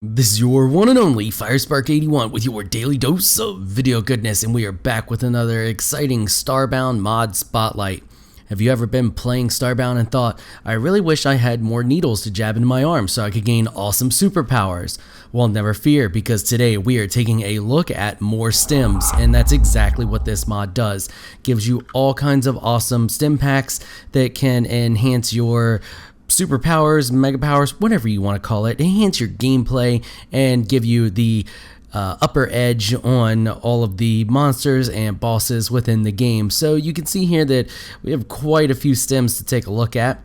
This is your one and only FireSpark81 with your daily dose of video goodness, and we are back with another exciting Starbound mod spotlight. Have you ever been playing Starbound and thought, I really wish I had more needles to jab into my arm so I could gain awesome superpowers? Well, never fear, because today we are taking a look at More Stims, and that's exactly what this mod does. Gives you all kinds of awesome stim packs that can enhance your superpowers, mega powers, whatever you want to call it, enhance your gameplay and give you the upper edge on all of the monsters and bosses within the game. So you can see here that we have quite a few stims to take a look at.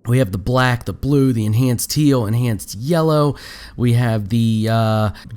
We have the black, the blue, the enhanced teal, enhanced yellow. We have the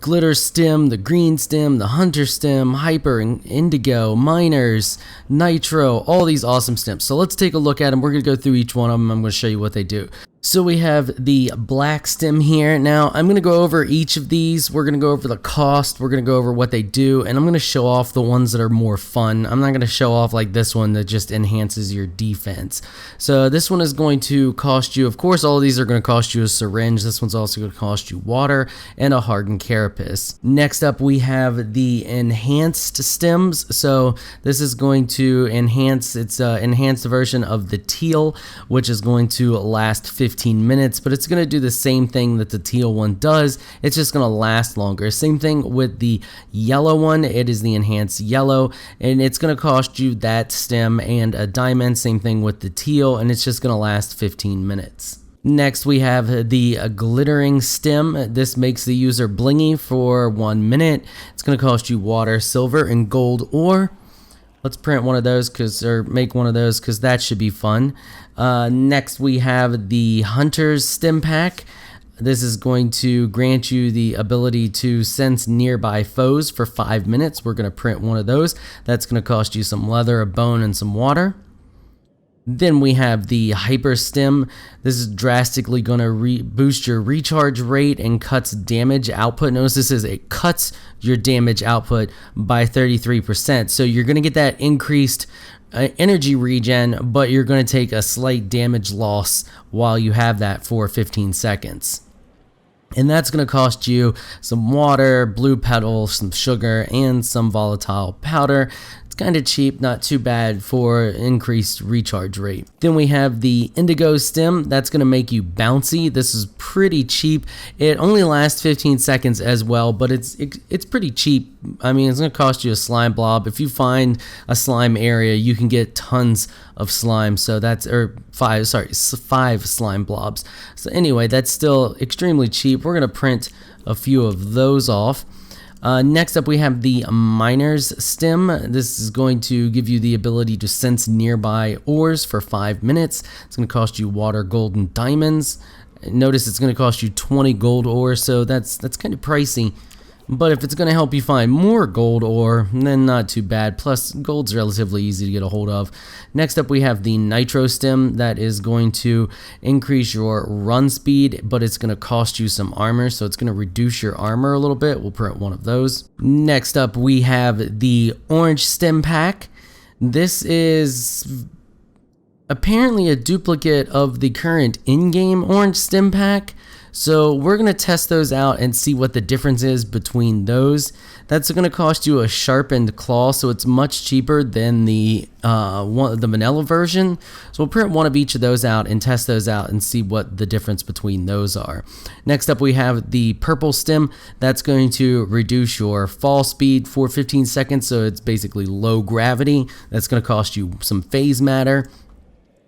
glitter stim, the green stim, the hunter stim, hyper, indigo, miners, nitro, all these awesome stims. So let's take a look at them. We're going to go through each one of them. I'm going to show you what they do. So we have the black stim here. Now I'm going to go over each of these. We're going to go over the cost. We're going to go over what they do. And I'm going to show off the ones that are more fun. I'm not going to show off like this one that just enhances your defense. So this one is going to cost you, of course, all of these are going to cost you a syringe. This one's also going to cost you water and a hardened carapace. Next up, we have the enhanced stims. So this is going to enhance, it's an enhanced version of the teal, which is going to last 15 minutes, but it's going to do the same thing that the teal one does. It's just going to last longer. Same thing with the yellow one. It is the enhanced yellow, and it's going to cost you that stim and a diamond. Same thing with the teal, and it's just going to last 15 minutes. Next, we have the glittering stim. This makes the user blingy for 1 minute. It's going to cost you water, silver, and gold ore. Let's print one of those, or make one of those, because that should be fun. Next, we have the Hunter's Stim Pack. This is going to grant you the ability to sense nearby foes for 5 minutes. We're going to print one of those. That's going to cost you some leather, a bone, and some water. Then we have the Hyper Stim. This is drastically going to boost your recharge rate and cuts damage output. Notice this is it cuts your damage output by 33%. So you're going to get that increased energy regen, but you're going to take a slight damage loss while you have that for 15 seconds. And that's going to cost you some water, blue petals, some sugar, and some volatile powder. It's kind of cheap, not too bad for increased recharge rate. Then we have the indigo stim. That's going to make you bouncy. This is pretty cheap. It only lasts 15 seconds as well, but it's pretty cheap. I mean, it's going to cost you a slime blob. If you find a slime area, you can get tons of slime. So that's, five slime blobs. So anyway, that's still extremely cheap. We're going to print a few of those off. Next up, we have the Miner's Stim. This is going to give you the ability to sense nearby ores for 5 minutes. It's going to cost you water, gold, and diamonds. Notice it's going to cost you 20 gold ore, so that's kind of pricey. But if it's going to help you find more gold ore, then not too bad. Plus, gold's relatively easy to get a hold of. Next up, we have the Nitro Stim. That is going to increase your run speed, but it's going to cost you some armor, so it's going to reduce your armor a little bit. We'll print one of those. Next up, we have the Orange Stim Pack. This is apparently a duplicate of the current in-game Orange Stim Pack. So we're going to test those out and see what the difference is between those. That's going to cost you a sharpened claw, so it's much cheaper than the vanilla version. So we'll print one of each of those out and test those out and see what the difference between those are. Next up, we have the purple stim. That's going to reduce your fall speed for 15 seconds, so it's basically low gravity. That's going to cost you some phase matter.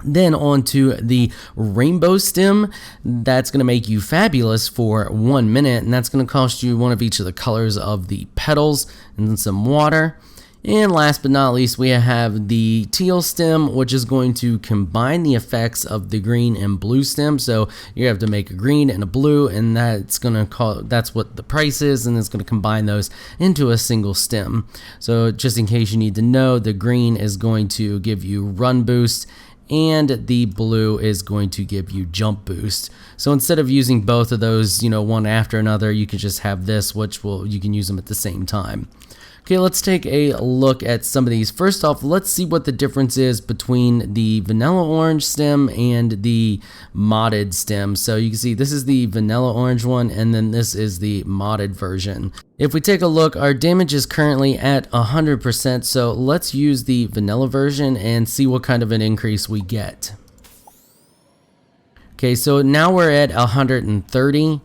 Then on to the rainbow stim. That's going to make you fabulous for 1 minute, and that's going to cost you one of each of the colors of the petals and then some water. And last but not least, we have the teal stim, which is going to combine the effects of the green and blue stim. So you have to make a green and a blue, and that's what the price is, and it's going to combine those into a single stim. So just in case you need to know, the green is going to give you run boost, and the blue is going to give you jump boost. So instead of using both of those, one after another, you can just have this, which you can use them at the same time. Okay, let's take a look at some of these. First off, let's see what the difference is between the vanilla orange stem and the modded stem. So you can see this is the vanilla orange one, and then this is the modded version. If we take a look, our damage is currently at 100%, so let's use the vanilla version and see what kind of an increase we get. Okay, so now we're at 130.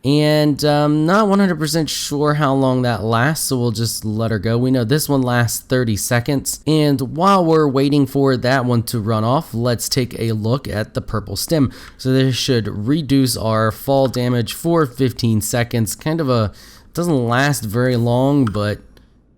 And not 100% sure how long that lasts, so we'll just let her go. We know this one lasts 30 seconds. And while we're waiting for that one to run off, let's take a look at the purple stem. So this should reduce our fall damage for 15 seconds. Kind of a, doesn't last very long, but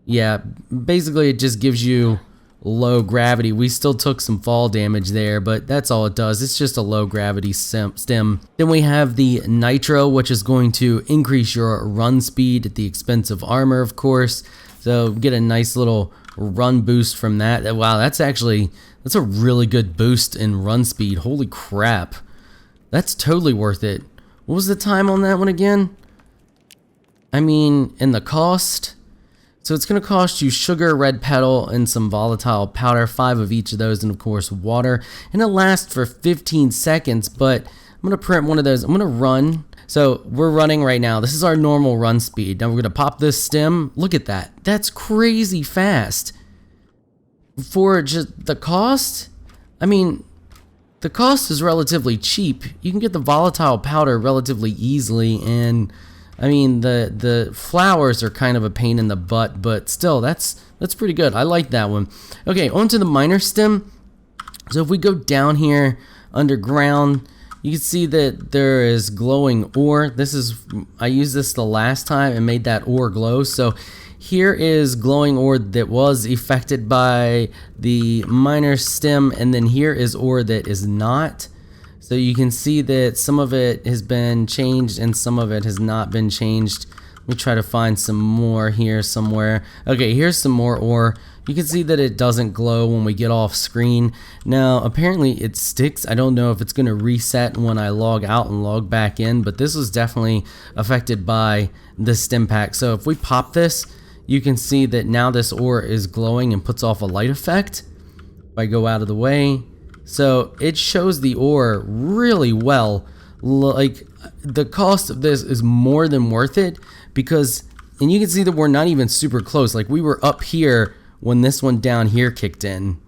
yeah, basically it just gives you low gravity. We still took some fall damage there, but that's all it does. It's just a low gravity stem. Then we have the nitro, which is going to increase your run speed at the expense of armor, of course. So get a nice little run boost from that. Wow, that's a really good boost in run speed. Holy crap. That's totally worth it. What was the time on that one again? I mean, and the cost? So it's going to cost you sugar, red petal, and some volatile powder, 5 of each of those, and of course water. And it lasts for 15 seconds, but I'm going to print one of those. I'm going to run. So we're running right now. This is our normal run speed. Now we're going to pop this stem. Look at that. That's crazy fast. For just the cost, I mean, the cost is relatively cheap. You can get the volatile powder relatively easily, and I mean, the flowers are kind of a pain in the butt, but still, that's pretty good. I like that one. Okay, on to the minor stem. So if we go down here underground, you can see that there is glowing ore. I used this the last time and made that ore glow. So here is glowing ore that was affected by the minor stem, and then here is ore that is not. So you can see that some of it has been changed and some of it has not been changed. Let me try to find some more here somewhere. Okay, here's some more ore. You can see that it doesn't glow when we get off screen. Now, apparently it sticks. I don't know if it's going to reset when I log out and log back in, but this was definitely affected by the stim pack. So if we pop this, you can see that now this ore is glowing and puts off a light effect. If I go out of the way, so it shows the ore really well. Like, the cost of this is more than worth it because, and you can see that we're not even super close. Like, we were up here when this one down here kicked in.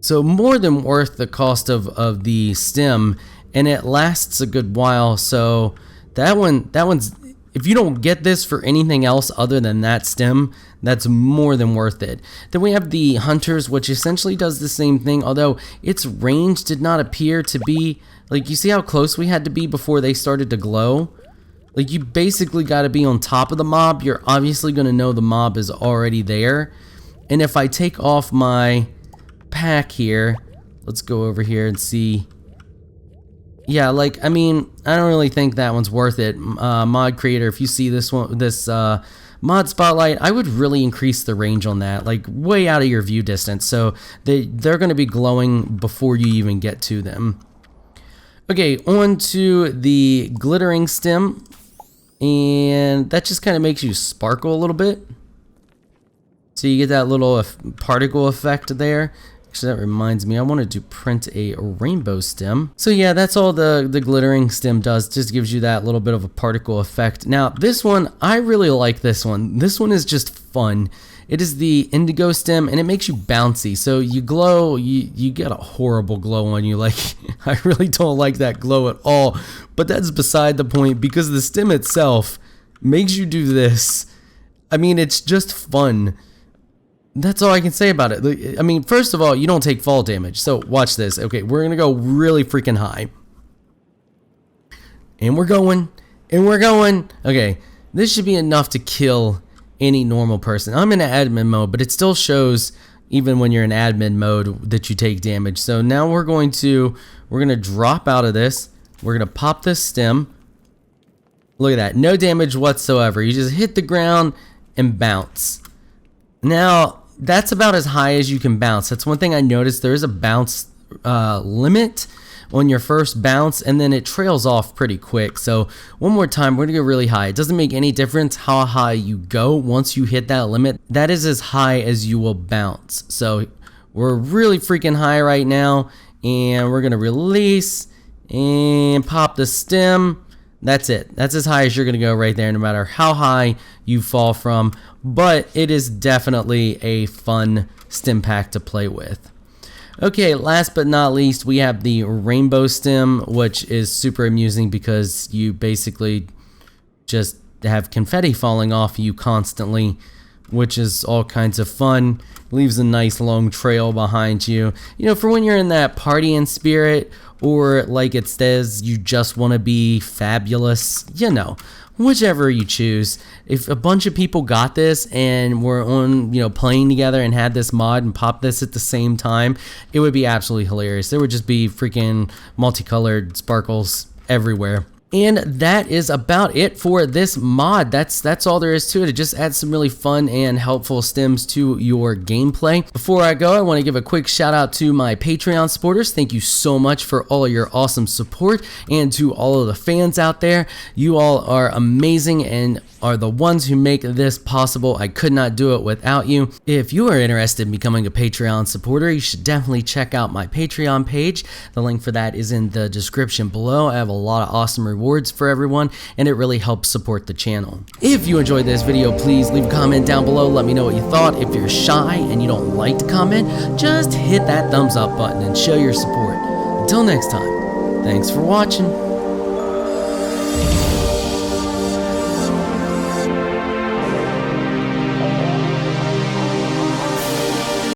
So more than worth the cost of the stem, and it lasts a good while. So that one's, if you don't get this for anything else other than that stem, that's more than worth it. Then we have the hunters, which essentially does the same thing, although its range did not appear to be, like, you see how close we had to be before they started to glow? Like, you basically got to be on top of the mob. You're obviously going to know the mob is already there. And if I take off my pack here, let's go over here and see. Yeah, like, I mean, I don't really think that one's worth it. Mod creator, if you see this one, this mod spotlight, I would really increase the range on that, like way out of your view distance, so they're going to be glowing before you even get to them. Okay, on to the glittering stem, and that just kind of makes you sparkle a little bit. So you get that little particle effect there. Actually, that reminds me, I wanted to print a rainbow stem. So yeah, that's all the glittering stem does. Just gives you that little bit of a particle effect. Now, this one, I really like this one. This one is just fun. It is the indigo stem, and it makes you bouncy. So you glow, you get a horrible glow on you. Like, I really don't like that glow at all. But that's beside the point, because the stem itself makes you do this. I mean, it's just fun. That's all I can say about it. I mean, first of all, you don't take fall damage. So watch this. Okay, we're going to go really freaking high. And we're going. And we're going. Okay, this should be enough to kill any normal person. I'm in admin mode, but it still shows, even when you're in admin mode, that you take damage. So now we're going to drop out of this. We're going to pop this stem. Look at that. No damage whatsoever. You just hit the ground and bounce. Now, that's about as high as you can bounce. That's one thing I noticed. There is a bounce limit, on your first bounce, and then it trails off pretty quick. So one more time, we're gonna go really high. It doesn't make any difference how high you go. Once you hit that limit, that is as high as you will bounce. So we're really freaking high right now, and we're gonna release and pop the stem. That's it. That's as high as you're gonna go right there, no matter how high you fall from. But it is definitely a fun stim pack to play with. Okay, last but not least, we have the rainbow stem, which is super amusing because you basically just have confetti falling off you constantly, which is all kinds of fun. Leaves a nice long trail behind you. You know, for when you're in that partying spirit, or like it says, you just want to be fabulous, you know, whichever you choose. If a bunch of people got this and were on, you know, playing together and had this mod and popped this at the same time, it would be absolutely hilarious. There would just be freaking multicolored sparkles everywhere. And that is about it for this mod. That's all there is to it. It just adds some really fun and helpful stims to your gameplay. Before I go, I want to give a quick shout out to my Patreon supporters. Thank you so much for all of your awesome support, and to all of the fans out there. You all are amazing and are the ones who make this possible. I could not do it without you. If you are interested in becoming a Patreon supporter, you should definitely check out my Patreon page. The link for that is in the description below. I have a lot of awesome rewards for everyone, and it really helps support the channel. If you enjoyed this video, please leave a comment down below. Let me know what you thought. If you're shy and you don't like to comment, just hit that thumbs up button and show your support. Until next time, thanks for watching.